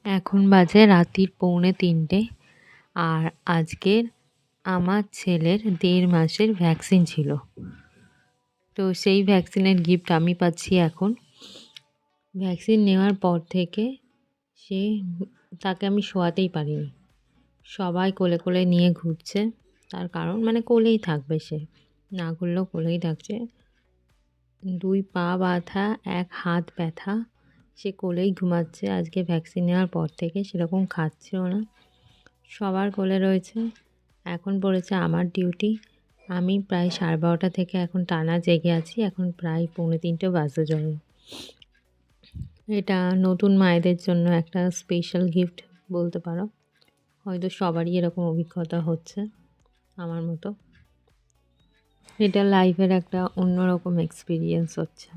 এখন বাজে রাত্রির 2:45 আর আজকের আমার ছেলের 1.5 মাসের ভ্যাকসিন ছিল। তো সেই ভ্যাকসিনের গিফট আমি পাচ্ছি এখন। ভ্যাকসিন নেওয়ার পর থেকে তাকে আমি শোয়াতেই পারিনি। সবাই কোলে কোলে নিয়ে ঘুরছে, তার কারণ মানে কোলেই থাকবে সে, না করলেও কোলেই থাকছে। 2 পা ব্যথা, 1 হাত ব্যথা, সে কোলেই ঘুমাচ্ছে। আজকে ভ্যাকসিন নেওয়ার পর থেকে সেরকম খাচ্ছেও না, সবার কোলে রয়েছে। এখন পড়েছে আমার ডিউটি। আমি প্রায় 12:30 থেকে এখন টানা জেগে আছি। এখন প্রায় 2:45 বাজতে চলল। এটা নতুন মায়েদের জন্য একটা স্পেশাল গিফট বলতে পারো। হয়তো সবারই এরকম অভিজ্ঞতা হচ্ছে আমার মতো। এটা লাইফের একটা অন্যরকম এক্সপিরিয়েন্স হচ্ছে।